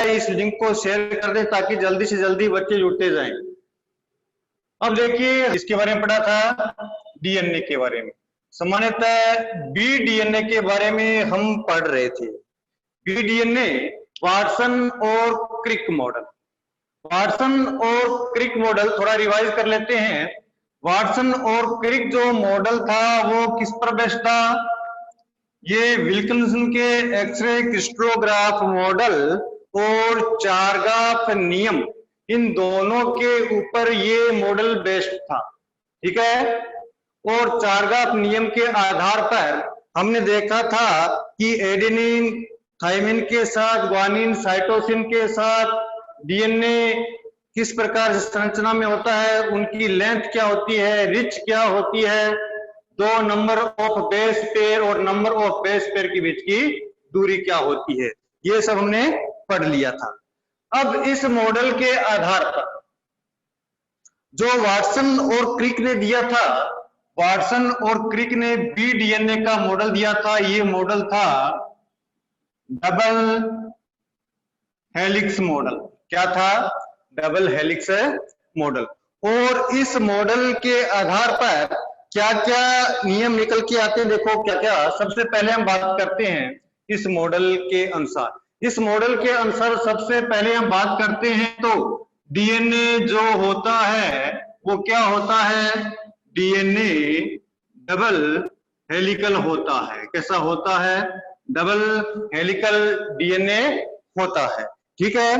है इस लिंक को शेयर कर दें ताकि जल्दी से जल्दी बच्चे जुड़ते जाएं। अब देखिए इसके बारे में पढ़ा था, डीएनए के बारे में। सामान्यतः बी डीएनए के बारे में हम पढ़ रहे थे। बी डीएनए वाटसन और क्रिक मॉडल। वाटसन और क्रिक मॉडल थोड़ा रिवाइज कर लेते हैं। वाटसन और क्रिक जो मॉडल था वो किस पर बेस्ड था? ये विल्किंसन के एक्सरे क्रिस्टलोग्राफ मॉडल और चारगाफ नियम, इन दोनों के ऊपर ये मॉडल बेस्ड था। ठीक है। और चारगाफ नियम के आधार पर हमने देखा था कि एडेनिन थाइमिन के साथ ग्वानिन साइटोसिन के साथ डीएनए किस प्रकार से संरचना में होता है, उनकी लेंथ क्या होती है, रिच क्या होती है, 2 नंबर ऑफ बेस पेयर और नंबर ऑफ बेस पेयर के बीच की दूरी क्या होती है, ये सब हमने पढ़ लिया था। अब इस मॉडल के आधार पर जो वाटसन और क्रिक ने दिया था, वाटसन और क्रिक ने बी डीएनए का मॉडल दिया था। ये मॉडल था डबल हेलिक्स मॉडल। क्या था? Double helix model. और इस मॉडल के आधार पर क्या क्या नियम निकल के आते हैं, देखो क्या क्या। सबसे पहले हम बात करते हैं इस मॉडल के अनुसार। इस मॉडल के अनुसार सबसे पहले हम बात करते हैं तो डीएनए जो होता है वो क्या होता है? डीएनए डबल हेलिकल होता है। कैसा होता है? डबल हेलिकल डीएनए होता है। ठीक है।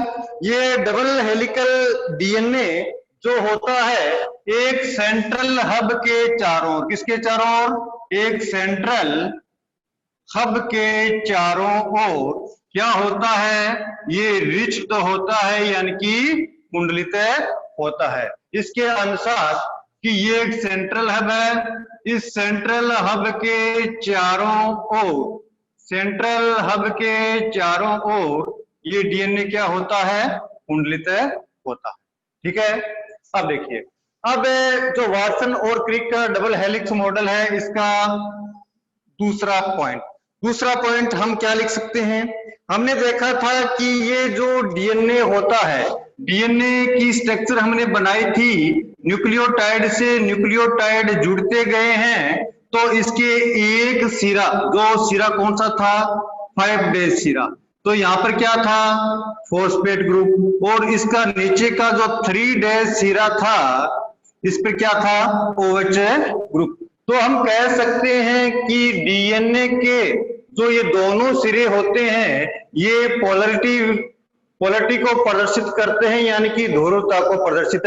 ये डबल हेलिकल डीएनए जो होता है एक सेंट्रल हब के चारों, किसके चारों? एक सेंट्रल हब के चारों ओर क्या होता है? ये रिच तो होता है, यानी कि कुंडलित होता है। इसके अनुसार कि ये एक सेंट्रल हब है, इस सेंट्रल हब के चारों ओर, सेंट्रल हब के चारों ओर ये डीएनए क्या होता है? कुंडलित होता है। ठीक है। अब देखिए, अब जो वाटसन और क्रिक का डबल हेलिक्स मॉडल है, इसका दूसरा पॉइंट हम क्या लिख सकते हैं? हमने देखा था कि ये जो डीएनए होता है, डीएनए की स्ट्रक्चर हमने बनाई थी, न्यूक्लियोटाइड से न्यूक्लियोटाइड जुड़ते गए हैं, तो इसके एक सिरा, जो सिरा कौन सा था? 5 डेज सिरा। तो यहाँ पर क्या था? Phosphate group. और इसका नीचे का जो 3 डेज सिरा था, इस पे क्या था? OH group. तो हम कह सकते हैं कि डीएनए के जो ये दोनों सिरे होते हैं, ये पोलरिटी को प्रदर्शित करते हैं, यानी कि ध्रुवता को प्रदर्शित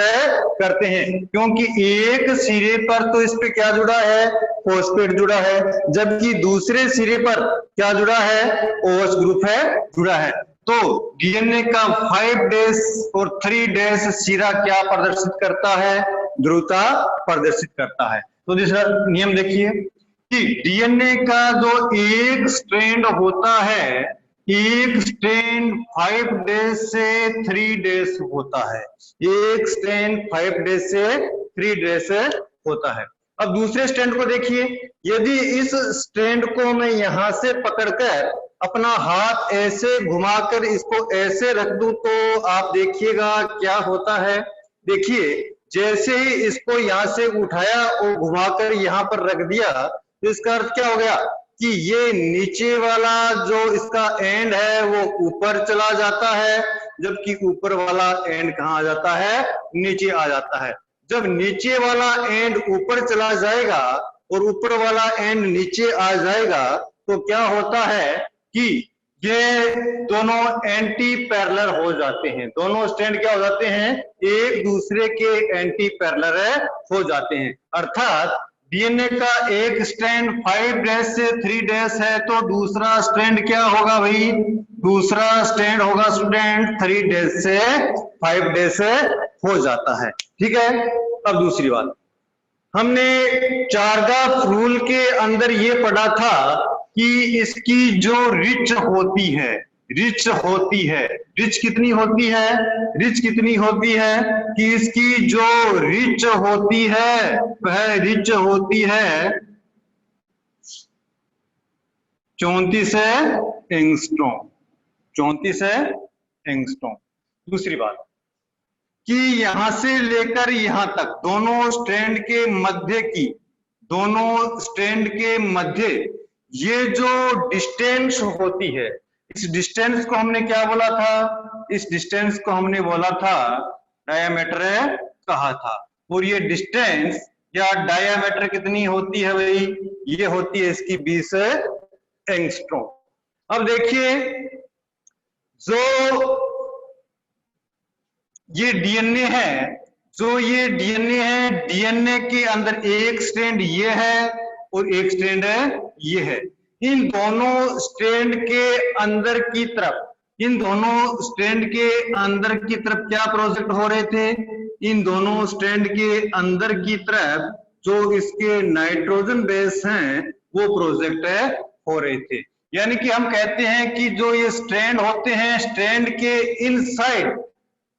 करते हैं। क्योंकि एक सिरे पर तो इस पे क्या जुड़ा है? फॉस्फेट जुड़ा है, जबकि दूसरे सिरे पर क्या जुड़ा है? OH ग्रुप है जुड़ा है। तो डीएनए का 5 डेज और 3 डेज सिरा क्या प्रदर्शित करता है? ध्रुवता प्रदर्शित करता है। तो दूसरा नियम देखिए कि डीएनए का जो एक स्ट्रैंड होता है, एक स्ट्रैंड 5 डेज से 3 डेज होता है। एक स्ट्रैंड 5 डेज से 3 डेज होता है। अब दूसरे स्ट्रैंड को देखिए, यदि इस स्ट्रैंड को मैं यहां से पकड़कर अपना हाथ ऐसे घुमाकर इसको ऐसे रख दूं तो आप देखिएगा क्या होता है। देखिए, जैसे ही इसको यहां से उठाया और घुमाकर यहां पर रख दिया, तो इसका अर्थ क्या हो गया कि ये नीचे वाला जो इसका एंड है वो ऊपर चला जाता है, जबकि ऊपर वाला एंड कहाँ आ जाता है? नीचे आ जाता है। जब नीचे वाला एंड ऊपर चला जाएगा और ऊपर वाला एंड नीचे आ जाएगा, तो क्या होता है कि ये दोनों एंटी पैरेलल हो जाते हैं। दोनों स्ट्रैंड क्या हो जाते हैं? एक दूसरे के एंटी पैरेलल हो जाते हैं। अर्थात डीएनए का एक स्ट्रैंड 5 डेज से 3 डेज है, तो दूसरा स्ट्रैंड क्या होगा भाई? दूसरा स्ट्रैंड होगा स्टूडेंट 3 डेज से 5 डेज से हो जाता है। ठीक है। अब दूसरी बात, हमने चारगाफ रूल के अंदर ये पढ़ा था कि इसकी जो रिच होती है, रिच कितनी होती है? रिच कितनी होती है कि इसकी जो रिच होती है वह रिच होती है 34 एंगस्ट्रॉम। 34 एंगस्ट्रॉम। दूसरी बात कि यहां से लेकर यहां तक दोनों स्ट्रैंड के मध्य ये जो डिस्टेंस होती है, इस डिस्टेंस को हमने क्या बोला था? इस डिस्टेंस को हमने बोला था डायामीटर कहा था। और ये डिस्टेंस या डायामीटर कितनी होती है भाई? ये होती है इसकी 20 एंगस्ट्रॉम। अब देखिए, जो ये डीएनए है, डीएनए के अंदर एक स्ट्रैंड ये है और एक स्ट्रैंड ये है। इन दोनों स्ट्रैंड के अंदर की तरफ क्या प्रोजेक्ट हो रहे थे? इन दोनों स्ट्रैंड के अंदर की तरफ जो इसके नाइट्रोजन बेस हैं वो प्रोजेक्ट हो रहे थे। यानी कि हम कहते हैं कि जो ये स्ट्रैंड होते हैं, स्ट्रैंड के इनसाइड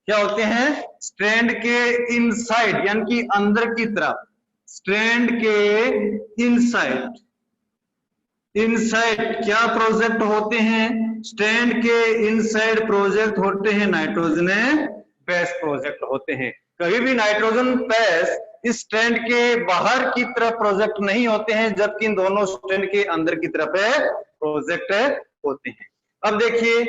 क्या होते हैं? स्ट्रैंड के इनसाइड यानी कि अंदर की तरफ, स्ट्रैंड के इनसाइड क्या प्रोजेक्ट होते हैं? स्ट्रैंड के इनसाइड प्रोजेक्ट होते हैं नाइट्रोजन बेस प्रोजेक्ट होते हैं। कभी भी नाइट्रोजन बेस इस स्ट्रैंड के बाहर की तरफ प्रोजेक्ट नहीं होते हैं, जबकि इन दोनों स्ट्रैंड के अंदर की तरफ प्रोजेक्ट होते हैं। अब देखिए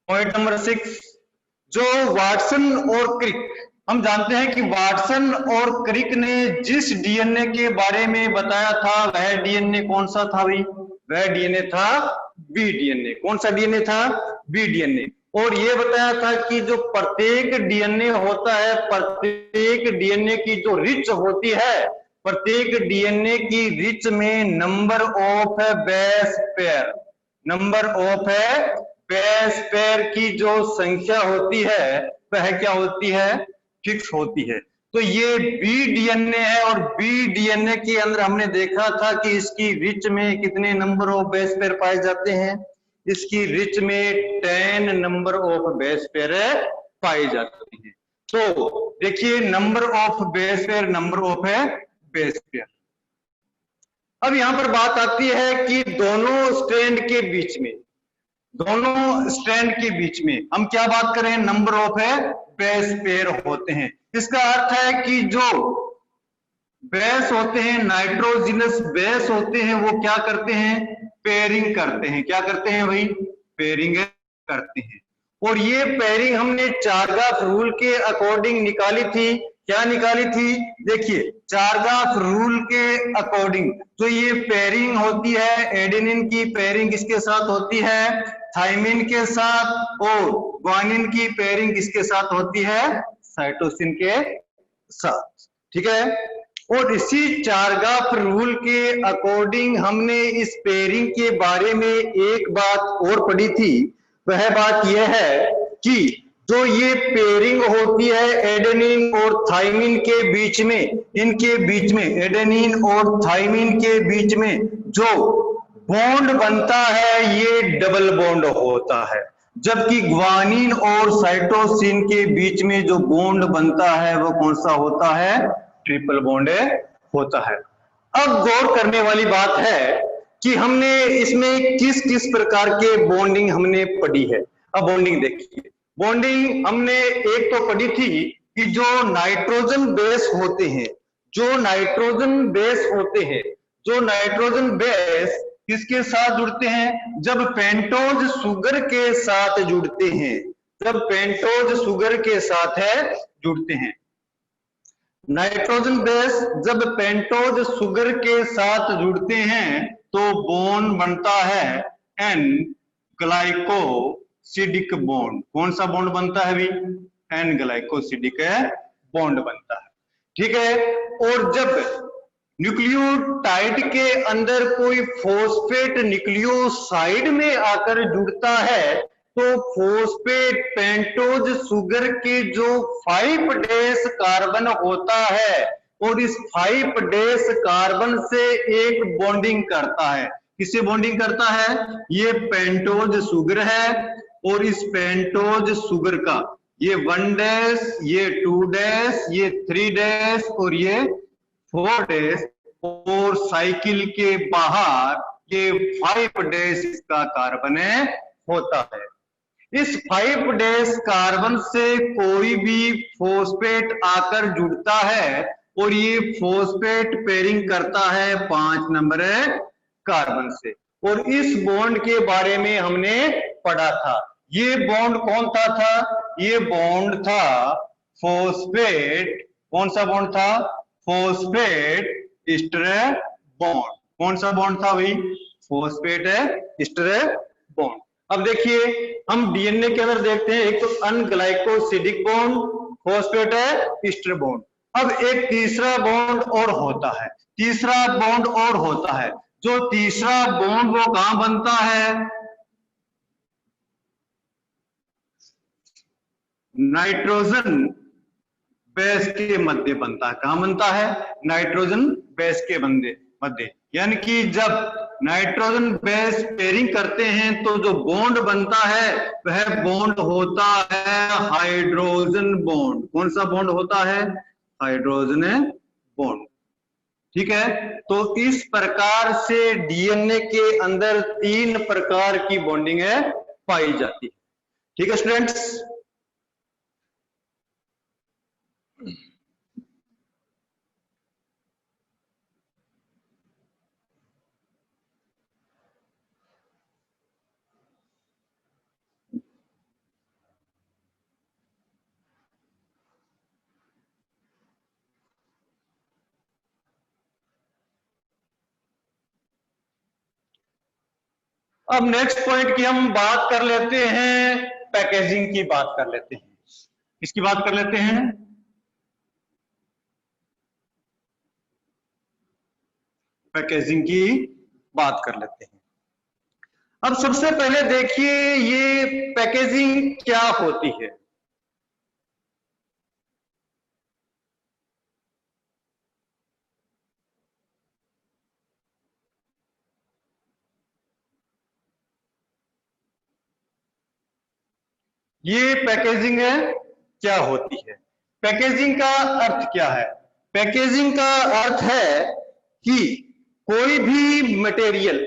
पॉइंट नंबर 6, जो वाटसन और क्रिक, हम जानते हैं कि वाटसन और क्रिक ने जिस डीएनए के बारे में बताया था वह डीएनए कौन सा था भाई? वह डीएनए था बी डीएनए। कौन सा डीएनए था? B DNA. और ये बताया था कि जो प्रत्येक डीएनए होता है, प्रत्येक डीएनए की जो रिच होती है, प्रत्येक डीएनए की रिच में नंबर ऑफ बेस पेयर की जो संख्या होती है वह क्या होती है? फिक्स होती है। तो ये बी डीएनए है और बी डीएनए के अंदर हमने देखा था कि इसकी रिच में कितने नंबर ऑफ बेस पेयर पाए जाते हैं? इसकी रिच में 10 नंबर ऑफ बेस पेयर पाए जाते हैं। तो देखिए नंबर ऑफ बेस पेयर। अब यहां पर बात आती है कि दोनों स्ट्रैंड के बीच में हम क्या बात करें? नंबर ऑफ बेस पेयर होते हैं। इसका अर्थ है कि जो बेस होते हैं, नाइट्रोजिनस बेस होते हैं, वो क्या करते हैं? पेयरिंग करते हैं। क्या करते हैं भाई? पेयरिंग करते हैं। और ये पेयरिंग हमने चारगाफ रूल के अकॉर्डिंग निकाली थी। क्या निकाली थी? देखिए चारगाफ रूल के अकॉर्डिंग जो ये पेयरिंग होती है, एडेनिन की पेयरिंग किसके साथ होती है? थाइमिन के साथ। और ग्वानिन की पेयरिंग किसके साथ होती है? साइटोसिन के साथ। ठीक है। और इसी चारगाफ रूल के अकॉर्डिंग हमने इस पेयरिंग के बारे में एक बात और पढ़ी थी। वह बात यह है कि जो ये पेयरिंग होती है एडेनिन और थाइमिन के बीच में, इनके बीच में, एडेनिन और थाइमिन के बीच में जो बॉन्ड बनता है ये डबल बॉन्ड होता है, जबकि ग्वानिन और साइटोसिन के बीच में जो बॉन्ड बनता है वो कौन सा होता है? ट्रिपल बॉन्ड होता है। अब गौर करने वाली बात है कि हमने इसमें किस किस प्रकार के बॉन्डिंग हमने पढ़ी है। अब बॉन्डिंग देखिए, बॉन्डिंग हमने एक तो पढ़ी थी कि जो नाइट्रोजन बेस होते हैं, जो नाइट्रोजन बेस किसके साथ जुड़ते हैं? जब पेंटोज शुगर के साथ जुड़ते हैं, जुड़ते हैं। नाइट्रोजन बेस जब पेंटोज शुगर के साथ जुड़ते हैं तो बॉन्ड बनता है एन ग्लाइकोसिडिक बॉन्ड। कौन सा बॉन्ड बनता है भी? एन ग्लाइकोसिडिक बॉन्ड बनता है। ठीक है। और जब न्यूक्लियोटाइड के अंदर कोई फॉस्फेट न्यूक्लियोसाइड में आकर जुड़ता है तो फॉस्फेट पेंटोज शुगर के जो 5' कार्बन होता है और इस 5' कार्बन से एक बॉन्डिंग करता है। किससे बॉन्डिंग करता है? ये पेंटोज शुगर है और इस पेंटोज शुगर का ये 1', ये 2', ये 3' और ये 4' और साइकिल के बाहर ये 5' इसका कार्बन होता है। इस 5' कार्बन से कोई भी फॉस्फेट आकर जुड़ता है और ये फॉस्फेट पेयरिंग करता है 5 नंबर कार्बन से। और इस बॉन्ड के बारे में हमने पढ़ा था। ये बॉन्ड कौन था? ये बॉन्ड था फॉस्फेट। कौन सा बॉन्ड था? Phosphate ester bond. कौन सा बॉन्ड था भाई? Phosphate ester bond. अब देखिए हम डीएनए के अंदर देखते हैं, एक तो अनग्लाइकोसिडिक बॉन्ड, फॉस्फेट ईस्टर बॉन्ड। अब एक तीसरा बॉन्ड और होता है, तीसरा बॉन्ड और होता है। जो तीसरा बॉन्ड वो कहां बनता है? नाइट्रोजन बेस के मध्य बनता है। कहां बनता है? नाइट्रोजन बेस के मध्य। यानी कि जब नाइट्रोजन बेस पेयरिंग करते हैं तो जो बॉन्ड बनता है वह बॉन्ड होता है हाइड्रोजन बॉन्ड। कौन सा बॉन्ड होता है? Hydrogen bond. ठीक है, तो इस प्रकार से डीएनए के अंदर 3 प्रकार की बॉन्डिंग पाई जाती है। ठीक है स्टूडेंट्स। अब नेक्स्ट पॉइंट की हम बात कर लेते हैं, पैकेजिंग की बात कर लेते हैं। किसकी बात कर लेते हैं? पैकेजिंग की बात कर लेते हैं। अब सबसे पहले देखिए ये पैकेजिंग क्या होती है। ये पैकेजिंग क्या होती है? पैकेजिंग का अर्थ क्या है? पैकेजिंग का अर्थ है कि कोई भी मटेरियल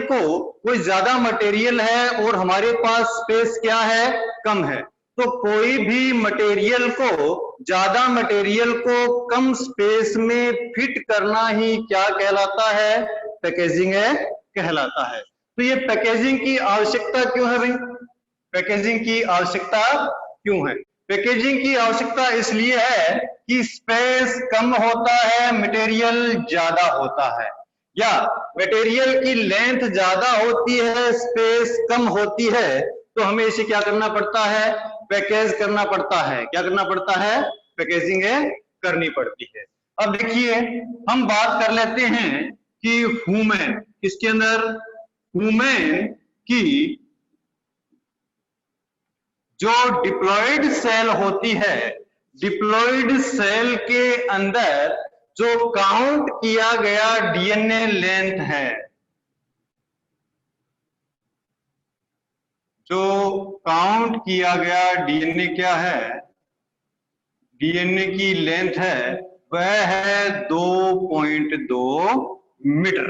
को, कोई ज्यादा मटेरियल है और हमारे पास स्पेस क्या है? कम है। तो कोई भी मटेरियल को, ज्यादा मटेरियल को कम स्पेस में फिट करना ही क्या कहलाता है? पैकेजिंग कहलाता है। तो ये पैकेजिंग की आवश्यकता क्यों है भाई? पैकेजिंग की आवश्यकता क्यों है? पैकेजिंग की आवश्यकता इसलिए है कि स्पेस कम होता है, मटेरियल ज्यादा होता है, या मटेरियल की लेंथ ज्यादा होती है, स्पेस कम होती है, तो हमें इसे क्या करना पड़ता है? पैकेज करना पड़ता है। क्या करना पड़ता है? पैकेजिंग करनी पड़ती है। अब देखिए हम बात कर लेते हैं कि ह्यूमन, इसके अंदर ह्यूमन की जो डिप्लॉयड सेल होती है, डिप्लॉयड सेल के अंदर जो काउंट किया गया डीएनए लेंथ है, जो काउंट किया गया डीएनए क्या है? डीएनए की लेंथ है वह है 2.2 मीटर।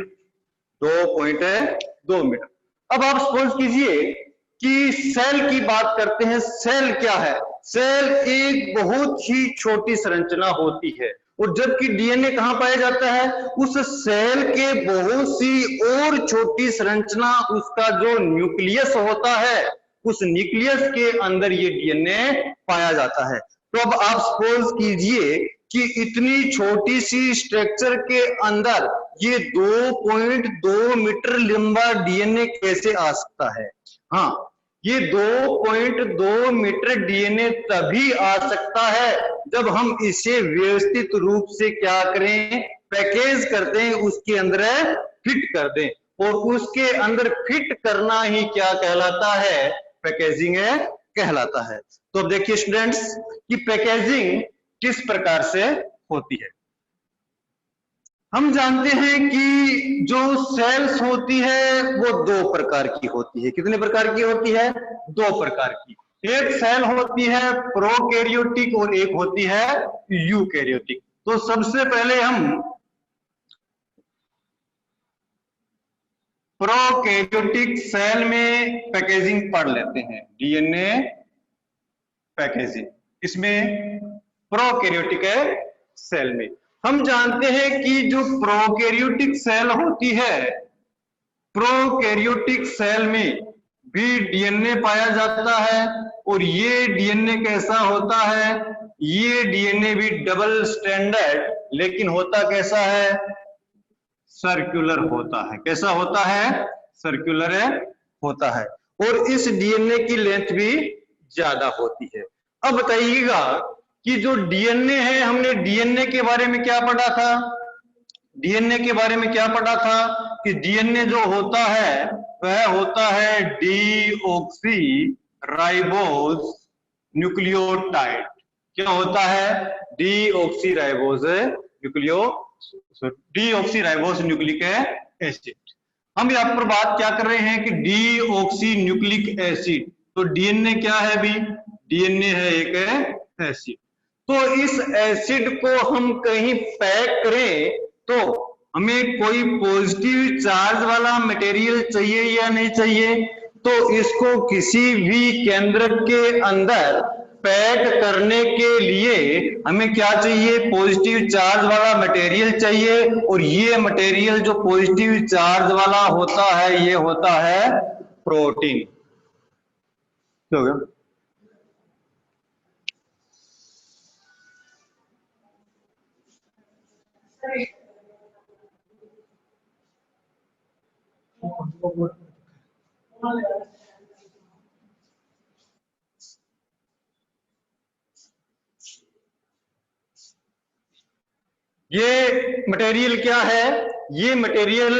2.2 मीटर। अब आप सपोज कीजिए कि सेल की बात करते हैं। सेल क्या है? सेल एक बहुत ही छोटी संरचना होती है, और जबकि डीएनए कहां पाया जाता है? उस सेल के बहुत सी और छोटी संरचना, उसका जो न्यूक्लियस होता है, उस न्यूक्लियस के अंदर ये डीएनए पाया जाता है। तो अब आप सपोज कीजिए कि इतनी छोटी सी स्ट्रक्चर के अंदर ये 2.2 मीटर लंबा डीएनए कैसे आ सकता है? हाँ, ये 2.2 मीटर डीएनए तभी आ सकता है जब हम इसे व्यवस्थित रूप से क्या करें? पैकेज करते हैं, उसके अंदर फिट कर दें, और उसके अंदर फिट करना ही क्या कहलाता है? पैकेजिंग कहलाता है। तो अब देखिए स्टूडेंट्स कि पैकेजिंग किस प्रकार से होती है। हम जानते हैं कि जो सेल्स होती है वो 2 प्रकार की होती है। कितने प्रकार की होती है? 2 प्रकार की। एक सेल होती है प्रोकैरियोटिक और एक होती है यूकैरियोटिक। तो सबसे पहले हम प्रोकैरियोटिक सेल में पैकेजिंग पढ़ लेते हैं, डीएनए पैकेजिंग। इसमें प्रोकैरियोटिक सेल में हम जानते हैं कि जो प्रोकैरियोटिक सेल होती है, प्रोकैरियोटिक सेल में भी डीएनए पाया जाता है और ये डीएनए कैसा होता है, ये डीएनए भी डबल स्टैंडर्ड, लेकिन होता कैसा है, सर्कुलर होता है। कैसा होता है, सर्कुलर होता है और इस डीएनए की लेंथ भी ज्यादा होती है। अब बताइएगा कि जो डीएनए है, हमने डीएनए के बारे में क्या पढ़ा था, डीएनए के बारे में क्या पढ़ा था कि डीएनए जो होता है वह होता है डीऑक्सी राइबोज न्यूक्लियोटाइड। क्या होता है, डीऑक्सी राइबोज न्यूक्लिक एसिड। हम यहाँ पर बात क्या कर रहे हैं कि डीऑक्सी न्यूक्लिक एसिड, तो डीएनए क्या है भी, डीएनए है एक एसिड। तो इस एसिड को हम कहीं पैक करें तो हमें कोई पॉजिटिव चार्ज वाला मटेरियल चाहिए या नहीं चाहिए, तो इसको किसी भी केंद्रक के अंदर पैक करने के लिए हमें क्या चाहिए, पॉजिटिव चार्ज वाला मटेरियल चाहिए और ये मटेरियल जो पॉजिटिव चार्ज वाला होता है ये होता है प्रोटीन। क्या हो गया, ये मटेरियल क्या है, ये मटेरियल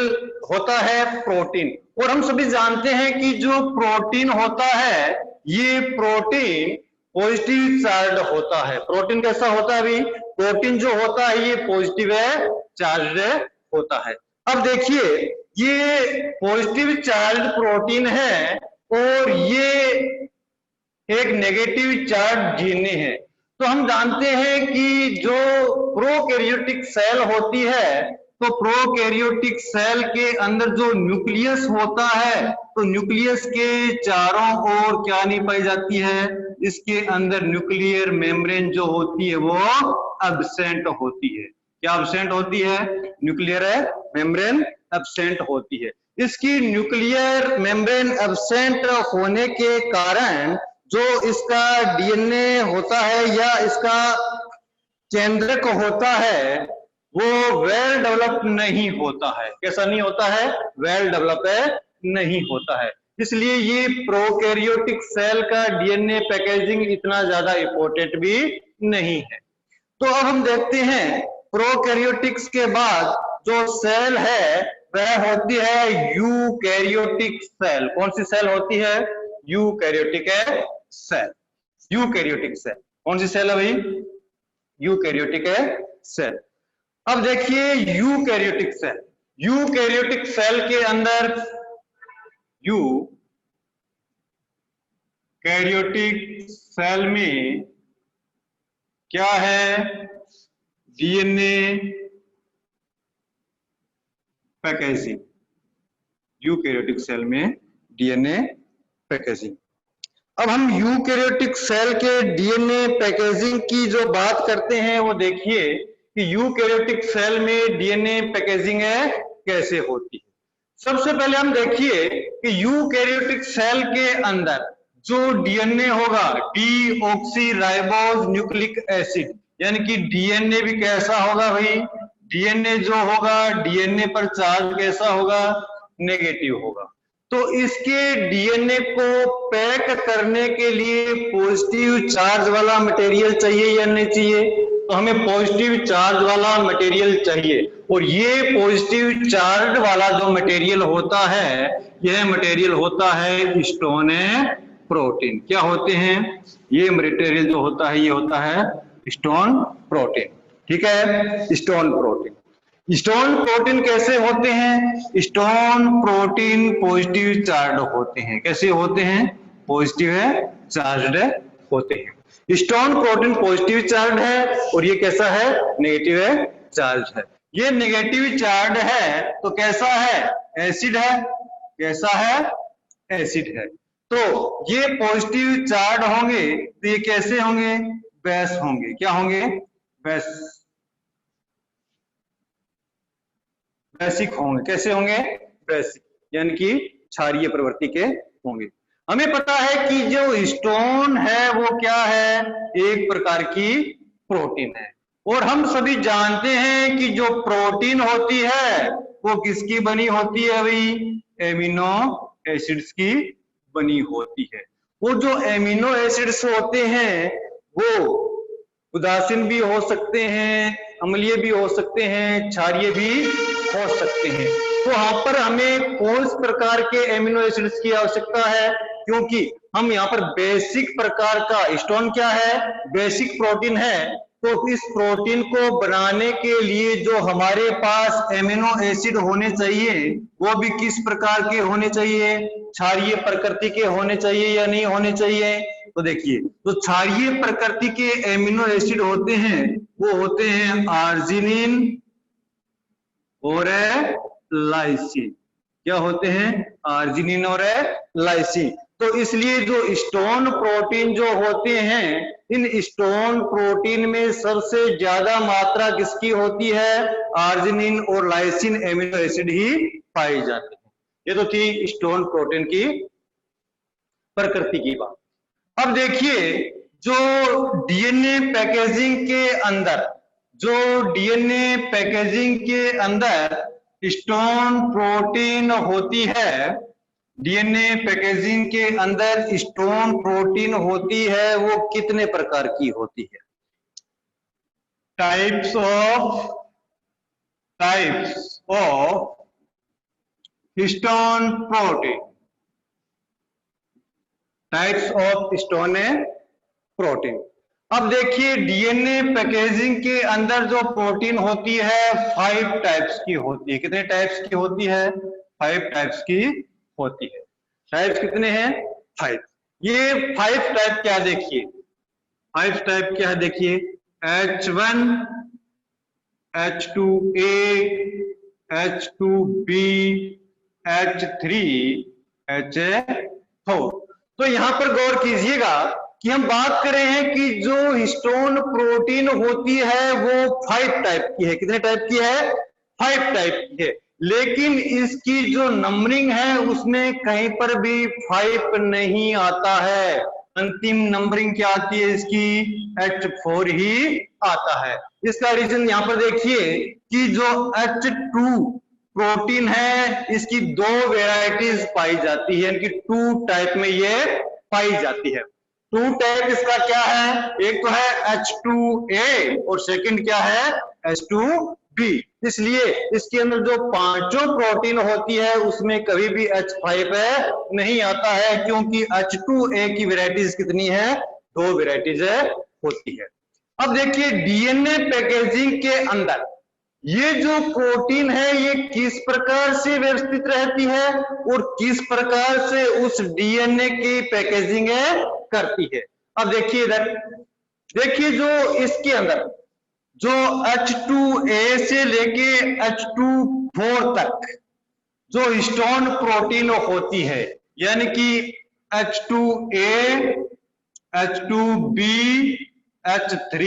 होता है प्रोटीन। और हम सभी जानते हैं कि जो प्रोटीन होता है ये प्रोटीन पॉजिटिव चार्ज होता है। प्रोटीन कैसा होता है अभी, प्रोटीन जो होता है ये पॉजिटिव चार्ज होता है। अब देखिए ये पॉजिटिव चार्ज प्रोटीन है और ये एक नेगेटिव चार्ज डीएनए है। तो हम जानते हैं कि जो प्रोकैरियोटिक सेल होती है, तो प्रोकैरियोटिक सेल के अंदर जो न्यूक्लियस होता है, तो न्यूक्लियस के चारों ओर क्या नहीं पाई जाती है, इसके अंदर न्यूक्लियर मेम्ब्रेन जो होती है वो एब्सेंट होती है। क्या एब्सेंट होती है, न्यूक्लियर मेम्ब्रेन एब्सेंट होती है। इसकी न्यूक्लियर मेम्ब्रेन एब्सेंट होने के कारण जो इसका डीएनए होता है या इसका केंद्रक होता है वो वेल डेवलप नहीं होता है। कैसा नहीं होता है, वेल डेवलप नहीं होता है। इसलिए ये प्रोकैरियोटिक सेल का डीएनए पैकेजिंग इतना ज्यादा इंपॉर्टेंट भी नहीं है। तो अब हम देखते हैं प्रोकैरियोटिक्स के बाद जो सेल है वह होती है यूकैरियोटिक सेल। कौन सी सेल होती है, यूकैरियोटिक सेल। यूकैरियोटिक सेल कौन सी सेल है भाई, यूकैरियोटिक सेल। अब देखिए यूकैरियोटिक सेल, यूकैरियोटिक सेल के अंदर यूकैरियोटिक सेल में क्या है, डीएनए पैकेजिंग। यूकैरियोटिक सेल में डीएनए पैकेजिंग। अब हम यूकैरियोटिक सेल के डीएनए पैकेजिंग की जो बात करते हैं वो देखिए कि यूकैरियोटिक सेल में डीएनए पैकेजिंग है कैसे होती है। सबसे पहले हम देखिए कि यूकैरियोटिक सेल के अंदर जो डीएनए होगा डीऑक्सी राइबोज न्यूक्लिक एसिड, यानी कि डीएनए भी कैसा होगा भाई, डीएनए जो होगा डीएनए पर चार्ज कैसा होगा, नेगेटिव होगा। तो इसके डीएनए को पैक करने के लिए पॉजिटिव चार्ज वाला मटेरियल चाहिए या नहीं चाहिए, तो हमें पॉजिटिव चार्ज वाला मटेरियल चाहिए और ये पॉजिटिव चार्ज वाला जो मटेरियल होता है यह मटेरियल होता है स्टोन प्रोटीन। क्या होते हैं ये मटेरियल जो होता है, ये होता है स्टोन प्रोटीन। ठीक है, स्टोन प्रोटीन। स्टोन प्रोटीन कैसे होते हैं, स्टोन प्रोटीन पॉजिटिव चार्ज होते हैं। कैसे होते हैं, पॉजिटिव चार्ज होते हैं। स्टोन प्रोटीन पॉजिटिव चार्ज है और ये कैसा है, नेगेटिव चार्ज है। ये नेगेटिव चार्ज है तो कैसा है, एसिड है। कैसा है? एसिड है। तो ये पॉजिटिव चार्ज होंगे तो ये कैसे होंगे? बेस होंगे। क्या होंगे? बेस, बेसिक होंगे। कैसे होंगे? बेसिक, यानी कि क्षारीय प्रवृत्ति के होंगे। हमें पता है कि जो स्टोन है वो क्या है? एक प्रकार की प्रोटीन है। और हम सभी जानते हैं कि जो प्रोटीन होती है वो किसकी बनी होती है भाई? एमिनो एसिड्स की बनी होती है। वो जो एमिनो एसिड्स होते हैं वो उदासीन भी हो सकते हैं, अम्लीय भी हो सकते हैं, क्षारीय भी हो सकते हैं। तो यहाँ पर हमें कौन से प्रकार के एमिनो एसिड्स की आवश्यकता है? क्योंकि हम यहाँ पर बेसिक प्रकार का, स्टोन क्या है? बेसिक प्रोटीन है। तो इस प्रोटीन को बनाने के लिए जो हमारे पास एमिनो एसिड होने चाहिए वो भी किस प्रकार के होने चाहिए? क्षारीय प्रकृति के होने चाहिए या नहीं होने चाहिए? तो देखिए, तो क्षारीय प्रकृति के एमिनो एसिड होते हैं वो होते हैं आर्जिनिन और लाइसिन। क्या होते हैं? आर्जिनिन और लाइसिन। तो इसलिए जो स्टोन प्रोटीन जो होते हैं, इन स्टोन प्रोटीन में सबसे ज्यादा मात्रा किसकी होती है? आर्जिनिन और लाइसिन एमिनो एसिड ही पाई जाती है। ये तो थी स्टोन प्रोटीन की प्रकृति की बात। अब देखिए, जो डीएनए पैकेजिंग के अंदर, जो डीएनए पैकेजिंग के अंदर स्टोन प्रोटीन होती है, डीएनए पैकेजिंग के अंदर स्टोन प्रोटीन होती है, वो कितने प्रकार की होती है? Types of stone protein, types of stone protein. अब देखिए, डीएनए पैकेजिंग के अंदर जो प्रोटीन होती है 5 टाइप्स की होती है। कितने टाइप्स की होती है? 5 टाइप्स की होती है। टाइप्स कितने हैं? 5। ये 5 टाइप क्या देखिए, 5 टाइप क्या है देखिए, H1, H2A, H2B, H3, H4। तो यहां पर गौर कीजिएगा कि हम बात कर रहे हैं कि जो हिस्टोन प्रोटीन होती है वो 5 टाइप की है। कितने टाइप की है? 5 टाइप की है। लेकिन इसकी जो नंबरिंग है उसमें कहीं पर भी 5 नहीं आता है। अंतिम नंबरिंग क्या आती है इसकी? H4 ही आता है। इसका रीजन यहां पर देखिए कि जो H2 प्रोटीन है इसकी 2 वेराइटीज पाई जाती है, यानी कि 2 टाइप में ये पाई जाती है। 2 टाइप इसका क्या है? एक तो है H2A और सेकंड क्या है? H2B। इसलिए इसके अंदर जो 5 प्रोटीन होती है उसमें कभी भी H5 नहीं आता है, क्योंकि H2A की वेराइटीज कितनी है? 2 वेराइटीज होती है। अब देखिए, डीएनए पैकेजिंग के अंदर ये जो प्रोटीन है ये किस प्रकार से व्यवस्थित रहती है और किस प्रकार से उस डीएनए की पैकेजिंग करती है। अब देखिए इधर, देखिए जो इसके अंदर जो H2A से लेके H2 तक जो हिस्टोन प्रोटीन होती है, यानी कि H2A, H2B, H3,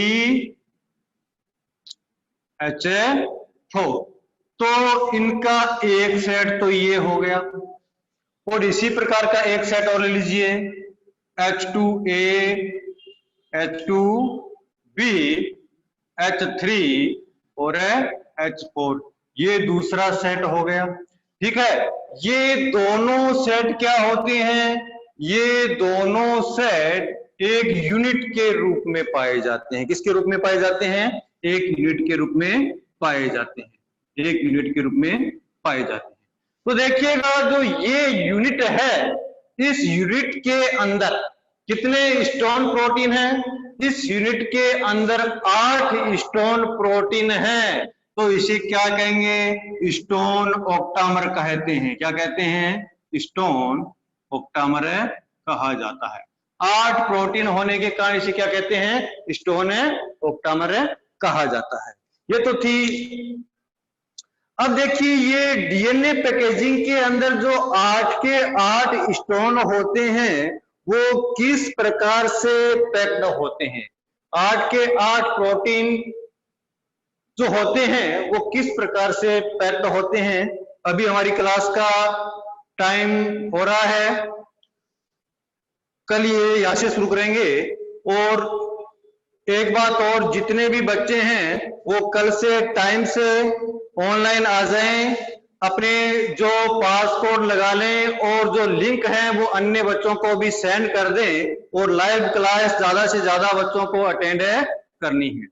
H4, तो इनका एक सेट तो ये हो गया। और इसी प्रकार का एक सेट और ले लीजिए, H2A, H2B, H3 और H4, ये दूसरा सेट हो गया। ठीक है, ये दोनों सेट क्या होते हैं? ये दोनों सेट एक यूनिट के रूप में पाए जाते हैं। किसके रूप में पाए जाते हैं? एक यूनिट के रूप में पाए जाते हैं। एक यूनिट के रूप में पाए जाते हैं। तो देखिएगा, जो ये यूनिट है, इस यूनिट के अंदर कितने स्टोन प्रोटीन हैं? इस यूनिट के अंदर 8 स्टोन प्रोटीन हैं। तो इसे क्या कहेंगे? स्टोन ऑक्टामर कहते हैं। क्या कहते हैं? स्टोन ऑक्टामर कहा जाता है। 8 प्रोटीन होने के कारण इसे क्या कहते हैं? स्टोन ऑक्टामर कहा जाता है। ये तो थी अब देखिए ये डीएनए पैकेजिंग के अंदर जो 8 के 8 स्टोन होते हैं वो किस प्रकार से पैक्ड होते हैं, 8 के 8 प्रोटीन जो होते हैं वो किस प्रकार से पैक्ड होते हैं। अभी हमारी क्लास का टाइम हो रहा है, कल ये यहाँ से शुरू करेंगे। और एक बात और, जितने भी बच्चे हैं वो कल से टाइम से ऑनलाइन आ जाएं, अपने जो पासकोड लगा लें और जो लिंक है वो अन्य बच्चों को भी सेंड कर दें और लाइव क्लास ज्यादा से ज्यादा बच्चों को अटेंड करनी है।